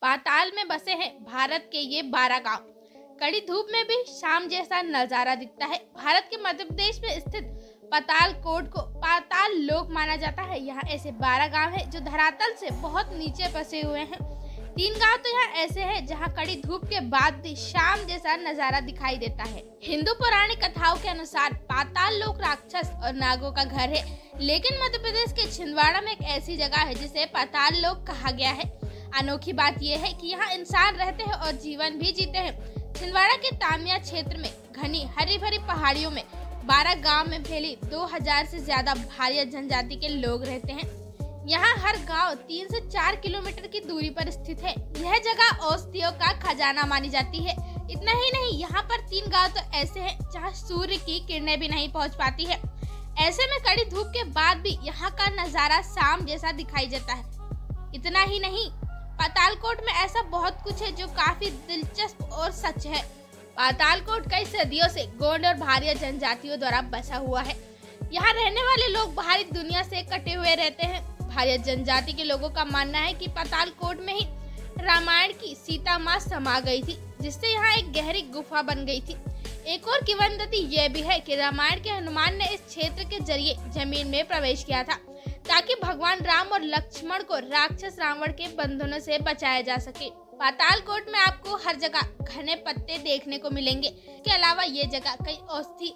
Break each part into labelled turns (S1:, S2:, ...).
S1: पाताल में बसे हैं भारत के ये 12 गांव। कड़ी धूप में भी शाम जैसा नजारा दिखता है। भारत के मध्य प्रदेश में स्थित पातालकोट को पाताल लोक माना जाता है। यहाँ ऐसे 12 गांव हैं जो धरातल से बहुत नीचे बसे हुए हैं। 3 गांव तो यहाँ ऐसे हैं जहाँ कड़ी धूप के बाद भी शाम जैसा नजारा दिखाई देता है। हिंदू पौराणिक कथाओं के अनुसार पाताल लोक राक्षस और नागों का घर है, लेकिन मध्य प्रदेश के छिंदवाड़ा में एक ऐसी जगह है जिसे पाताल लोक कहा गया है। अनोखी बात यह है कि यहाँ इंसान रहते हैं और जीवन भी जीते हैं। छिंदवाड़ा के तामिया क्षेत्र में घनी हरी भरी पहाड़ियों में 12 गांव में फैली 2000 से ज्यादा भारिया जनजाति के लोग रहते हैं। यहाँ हर गांव 3 से 4 किलोमीटर की दूरी पर स्थित है। यह जगह औषधियों का खजाना मानी जाती है। इतना ही नहीं, यहाँ पर 3 गांव तो ऐसे हैं जहाँ सूर्य की किरणें भी नहीं पहुँच पाती है। ऐसे में कड़ी धूप के बाद भी यहाँ का नजारा शाम जैसा दिखाई देता है। इतना ही नहीं, पातालकोट में ऐसा बहुत कुछ है जो काफी दिलचस्प और सच है। पातालकोट कई सदियों से गोंड और भारिया जनजातियों द्वारा बसा हुआ है। यहाँ रहने वाले लोग बाहरी दुनिया से कटे हुए रहते हैं। भारिया जनजाति के लोगों का मानना है कि पातालकोट में ही रामायण की सीता माँ समा गई थी, जिससे यहाँ एक गहरी गुफा बन गई थी। एक और किंवदंती यह भी है कि रामायण के हनुमान ने इस क्षेत्र के जरिए जमीन में प्रवेश किया था ताकि भगवान राम और लक्ष्मण को राक्षस रावण के बंधनों से बचाया जा सके। पातालकोट में आपको हर जगह घने पत्ते देखने को मिलेंगे। इसके अलावा ये जगह कई औषधि,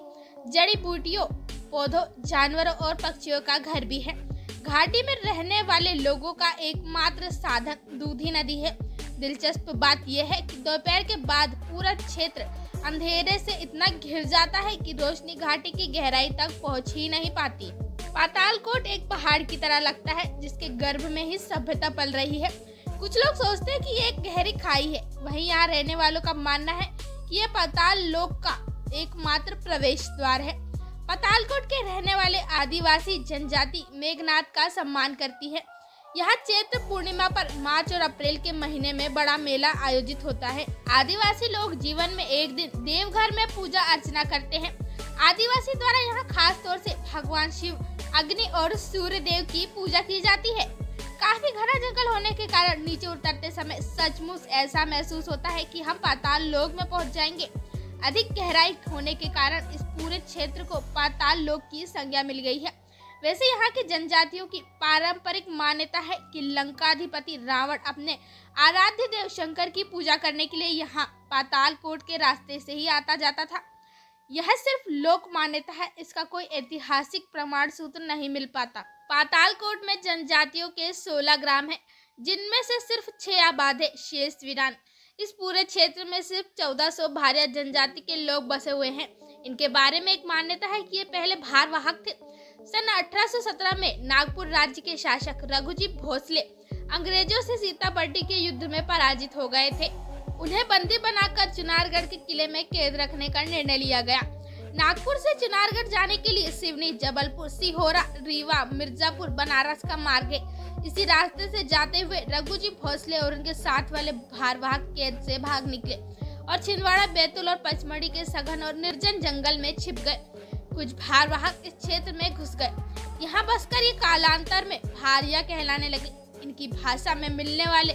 S1: जड़ी बूटियों, पौधों, जानवरों और पक्षियों का घर भी है। घाटी में रहने वाले लोगों का एकमात्र साधन दूधी नदी है। दिलचस्प बात यह है कि दोपहर के बाद पूरा क्षेत्र अंधेरे से इतना घिर जाता है कि रोशनी घाटी की गहराई तक पहुंच ही नहीं पाती। पातालकोट एक पहाड़ की तरह लगता है जिसके गर्भ में ही सभ्यता पल रही है। कुछ लोग सोचते हैं कि ये एक गहरी खाई है। वहीं यहाँ रहने वालों का मानना है कि ये पाताल लोक का एकमात्र प्रवेश द्वार है। पातालकोट के रहने वाले आदिवासी जनजाति मेघनाथ का सम्मान करती है। यहाँ चैत्र पूर्णिमा पर मार्च और अप्रैल के महीने में बड़ा मेला आयोजित होता है। आदिवासी लोग जीवन में एक दिन देवघर में पूजा अर्चना करते हैं। आदिवासी द्वारा यहाँ खास तौर से भगवान शिव, अग्नि और सूर्य देव की पूजा की जाती है। काफी घना जंगल होने के कारण नीचे उतरते समय सचमुच ऐसा महसूस होता है कि हम पाताल लोक में पहुंच जाएंगे। अधिक गहराई होने के कारण इस पूरे क्षेत्र को पाताल लोक की संज्ञा मिल गई है। वैसे यहाँ की जनजातियों की पारंपरिक मान्यता है कि लंकाधिपति रावण अपने आराध्य देव शंकर की पूजा करने के लिए यहाँ पातालकोट के रास्ते से ही आता जाता था। यह सिर्फ लोक मान्यता है, इसका कोई ऐतिहासिक प्रमाण सूत्र नहीं मिल पाता। पातालकोट में जनजातियों के 16 ग्राम हैं, जिनमें से सिर्फ 6 आबाद है, शेष वीरान। इस पूरे क्षेत्र में सिर्फ 1400 भारिया जनजाति के लोग बसे हुए हैं। इनके बारे में एक मान्यता है कि ये पहले भारवाहक थे। सन 1817 में नागपुर राज्य के शासक रघुजी भोसले अंग्रेजों से सीतापट्टी के युद्ध में पराजित हो गए थे। उन्हें बंदी बनाकर चुनारगढ़ के किले में कैद रखने का निर्णय लिया गया। नागपुर से चुनारगढ़ जाने के लिए सिवनी, जबलपुर, सिहोरा, रीवा, मिर्जापुर, बनारस का मार्ग है। इसी रास्ते से जाते हुए रघुजी भोसले और उनके साथ वाले भारवाहक कैद से भाग निकले और छिंदवाड़ा, बैतूल और पचमढ़ी के सघन और निर्जन जंगल में छिप गए। कुछ भारवाहक इस क्षेत्र में घुस गए। यहाँ बसकर ये कालांतर में भारिया कहलाने लगे। इनकी भाषा में मिलने वाले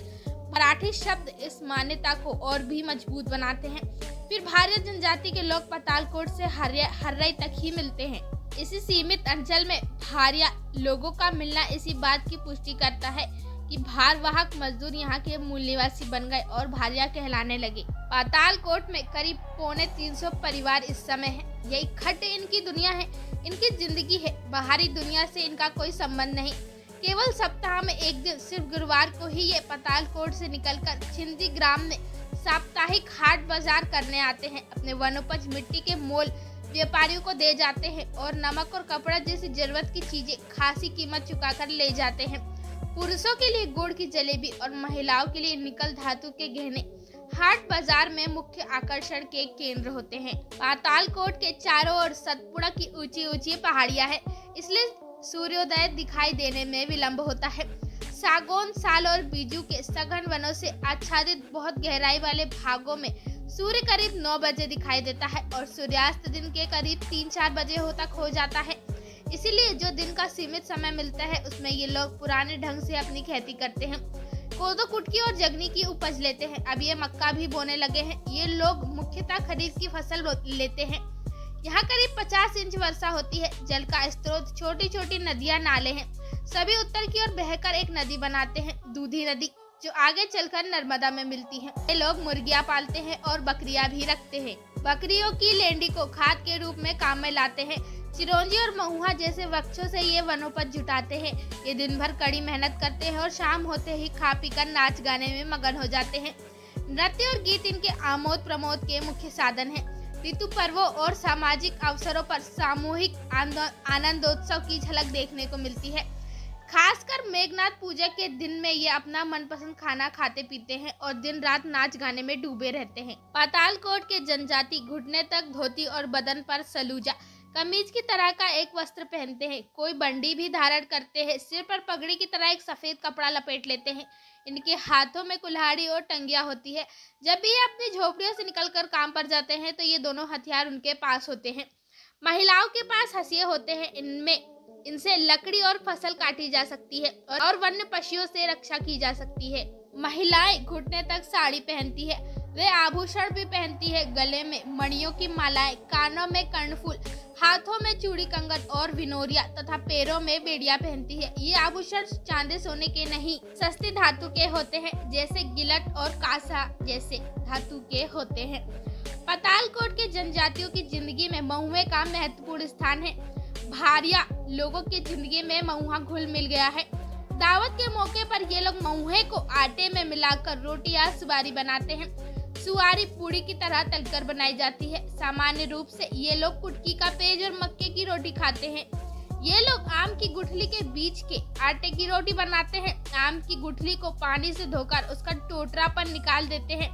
S1: मराठी शब्द इस मान्यता को और भी मजबूत बनाते हैं। फिर भारिया जनजाति के लोग पातालकोट से हर्रई तक ही मिलते हैं। इसी सीमित अंचल में भारिया लोगों का मिलना इसी बात की पुष्टि करता है कि भारवाहक मजदूर यहाँ के मूल निवासी बन गए और भारिया कहलाने लगे। पातालकोट में करीब 350 परिवार इस समय हैं। यही खट इनकी दुनिया है, इनकी जिंदगी है। बाहरी दुनिया से इनका कोई संबंध नहीं। केवल सप्ताह में एक दिन, सिर्फ गुरुवार को ही ये पातालकोट से निकलकर छिंदी ग्राम में साप्ताहिक हाट बाजार करने आते हैं। अपने वनोपज मिट्टी के मोल व्यापारियों को दे जाते हैं और नमक और कपड़ा जैसी जरूरत की चीजें खासी कीमत चुकाकर ले जाते हैं। पुरुषों के लिए गुड़ की जलेबी और महिलाओं के लिए निकल धातु के गहने हाट बाजार में मुख्य आकर्षण के केंद्र होते हैं। पातालकोट के चारों ओर सतपुड़ा की ऊंची ऊंची पहाड़ियां हैं, इसलिए सूर्योदय दिखाई देने में विलंब होता है। सागौन, साल और बीजू के सघन वनों से आच्छादित बहुत गहराई वाले भागों में सूर्य करीब 9 बजे दिखाई देता है और सूर्यास्त दिन के करीब 3-4 बजे तक हो जाता है। इसीलिए जो दिन का सीमित समय मिलता है उसमें ये लोग पुराने ढंग से अपनी खेती करते हैं। कोदो, कुटकी और जगनी की उपज लेते हैं। अब ये मक्का भी बोने लगे हैं। ये लोग मुख्यतः खरीफ की फसल लेते हैं। यहाँ करीब 50 इंच वर्षा होती है। जल का स्रोत छोटी छोटी नदियाँ, नाले हैं। सभी उत्तर की ओर बहकर एक नदी बनाते हैं, दूधी नदी, जो आगे चलकर नर्मदा में मिलती है। ये लोग मुर्गियाँ पालते हैं और बकरियाँ भी रखते हैं। बकरियों की लेंडी को खाद के रूप में काम में लाते हैं। चिरौंजी और महुआ जैसे वृक्षों से ये वनोपज जुटाते हैं। ये दिन भर कड़ी मेहनत करते हैं और शाम होते ही खा पी कर नाच गाने में मगन हो जाते हैं। नृत्य और गीत इनके आमोद प्रमोद के मुख्य साधन हैं। ऋतु पर्वों और सामाजिक अवसरों पर सामूहिक आनंदोत्सव की झलक देखने को मिलती है। खासकर मेघनाथ पूजा के दिन में ये अपना मनपसंद खाना खाते पीते हैं और दिन रात नाच गाने में डूबे रहते हैं। पातालकोट के जनजाति घुटने तक धोती और बदन पर सलूजा, कमीज की तरह का एक वस्त्र पहनते हैं। कोई बंडी भी धारण करते हैं। सिर पर पगड़ी की तरह एक सफेद कपड़ा लपेट लेते हैं। इनके हाथों में कुल्हाड़ी और टंगिया होती है। जब भी ये अपनी झोपड़ियों से निकलकर काम पर जाते हैं तो ये दोनों हथियार उनके पास होते हैं। महिलाओं के पास हंसिये होते हैं। इनसे लकड़ी और फसल काटी जा सकती है और वन्य पशुओं से रक्षा की जा सकती है। महिलाएं घुटने तक साड़ी पहनती है। वे आभूषण भी पहनती है। गले में मणियों की मालाएं, कानों में कर्णफूल, हाथों में चूड़ी कंगन और विनोरिया तथा पैरों में बेड़ियां पहनती है। ये आभूषण चांदी सोने के नहीं, सस्ती धातु के होते हैं, जैसे गिलट और कांसा जैसे धातु के होते हैं। पातालकोट के जनजातियों की जिंदगी में महुए का महत्वपूर्ण स्थान है। भारिया लोगों की जिंदगी में महुआ घुल मिल गया है। दावत के मौके पर ये लोग महुए को आटे में मिलाकर रोटी या सुवारी बनाते हैं। सुवारी पूड़ी की तरह तलकर बनाई जाती है। सामान्य रूप से ये लोग कुटकी का पेज और मक्के की रोटी खाते हैं। ये लोग आम की गुठली के बीच के आटे की रोटी बनाते हैं। आम की गुठली को पानी से धोकर उसका टोटरापन निकाल देते हैं।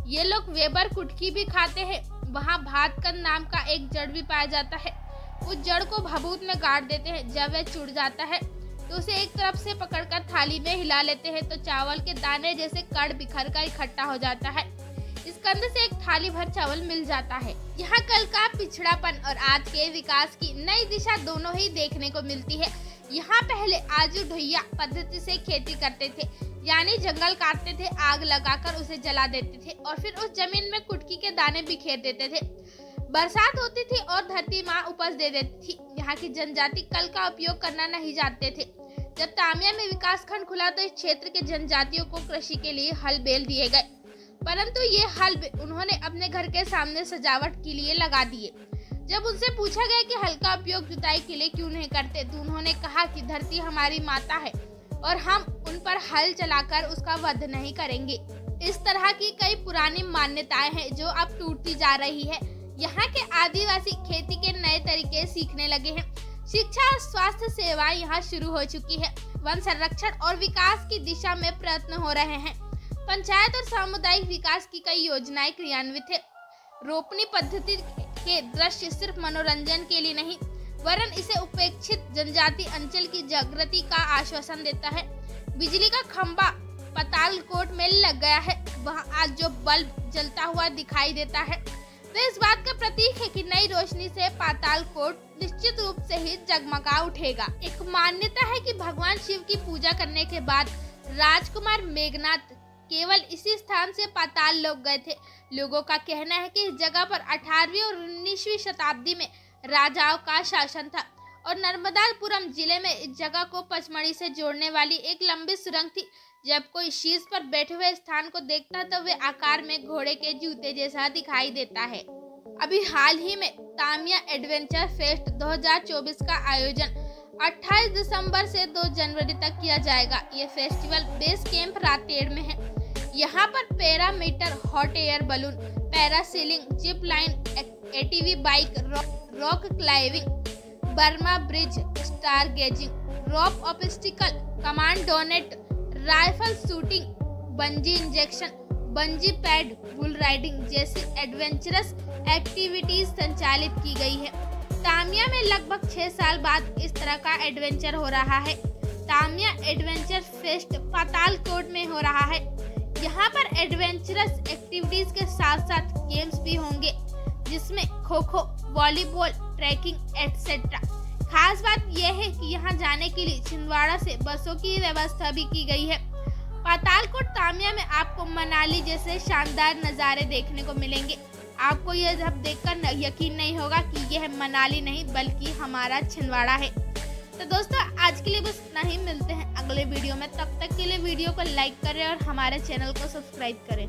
S1: ये लोग वेबर कुटकी भी खाते हैं। वहाँ भातकंद नाम का एक जड़ भी पाया जाता है। उस जड़ को भभूत में गाड़ देते हैं। जब वह चुड़ जाता है तो उसे एक तरफ से पकड़कर थाली में हिला लेते हैं तो चावल के दाने जैसे कण बिखर कर इकट्ठा हो जाता है। इस कंद से एक थाली भर चावल मिल जाता है। यहाँ कल का पिछड़ापन और आज के विकास की नई दिशा दोनों ही देखने को मिलती है। यहाँ पहले आजू ढैया पद्धति से खेती करते थे, यानी जंगल काटते थे, आग लगाकर उसे जला देते थे और फिर उस जमीन में कुटकी के दाने बिखेर देते थे। बरसात होती थी और धरती माँ उपज दे देती थी। यहाँ की जनजाति कल का उपयोग करना नहीं जानते थे। जब तामिया में विकास खंड खुला तो इस क्षेत्र के जनजातियों को कृषि के लिए हल बैल दिए गए, परंतु ये हल उन्होंने अपने घर के सामने सजावट के लिए लगा दिए। जब उनसे पूछा गया कि हल का उपयोग जुताई के लिए क्यों नहीं करते तो उन्होंने कहा कि धरती हमारी माता है और हम उन पर हल चलाकर उसका वध नहीं करेंगे। इस तरह की कई पुरानी मान्यताएं हैं जो अब टूटती जा रही है। यहाँ के आदिवासी खेती के नए तरीके सीखने लगे हैं। शिक्षा और स्वास्थ्य सेवाएं यहाँ शुरू हो चुकी है। वन संरक्षण और विकास की दिशा में प्रयत्न हो रहे हैं। पंचायत और सामुदायिक विकास की कई योजनाएं क्रियान्वित है। रोपनी पद्धति के दृश्य सिर्फ मनोरंजन के लिए नहीं, वरन इसे उपेक्षित जनजाति अंचल की जागृति का आश्वासन देता है। बिजली का खंभा पातालकोट में लग गया है। वहाँ आज जो बल्ब जलता हुआ दिखाई देता है तो इस बात का प्रतीक है कि नई रोशनी से पातालकोट निश्चित रूप से ही जगमगा उठेगा। एक मान्यता है कि भगवान शिव की पूजा करने के बाद राजकुमार मेघनाथ केवल इसी स्थान से पाताल लोक गए थे। लोगों का कहना है कि इस जगह पर 18वीं और 19वीं शताब्दी में राजाओं का शासन था और नर्मदापुरम जिले में इस जगह को पचमढ़ी से जोड़ने वाली एक लंबी सुरंग थी। जब कोई शीर्ष पर बैठे हुए स्थान को देखता है तो वे आकार में घोड़े के जूते जैसा दिखाई देता है। अभी हाल ही में तामिया एडवेंचर फेस्ट 2024 का आयोजन 28 दिसंबर से 2 जनवरी तक किया जाएगा। ये फेस्टिवल बेस कैंप रातेड़ में है। यहाँ पर paramotor, hot air balloon, parasailing, zip line, ATV bike, rock climbing, Burma bridge, star gazing, rope obstacle, command डोनेट, rifle shooting, bungee ejection, bungee pad, bull riding जैसी एडवेंचरस एक्टिविटीज संचालित की गई है। तामिया में लगभग 6 साल बाद इस तरह का एडवेंचर हो रहा है। तामिया एडवेंचर फेस्ट पातालकोट में हो रहा है। यहाँ पर एडवेंचरस एक्टिविटीज के साथ साथ गेम्स भी होंगे, जिसमें kho kho, volleyball, trekking etcetera. खास बात यह है कि यहाँ जाने के लिए छिंदवाड़ा से बसों की व्यवस्था भी की गई है। पातालकोट तामिया में आपको मनाली जैसे शानदार नज़ारे देखने को मिलेंगे। आपको यह जब देखकर यकीन नहीं होगा कि यह मनाली नहीं बल्कि हमारा छिंदवाड़ा है। तो दोस्तों आज के लिए बस इतना ही, मिलते हैं अगले वीडियो में। तब तक के लिए वीडियो को लाइक करें और हमारे चैनल को सब्सक्राइब करें।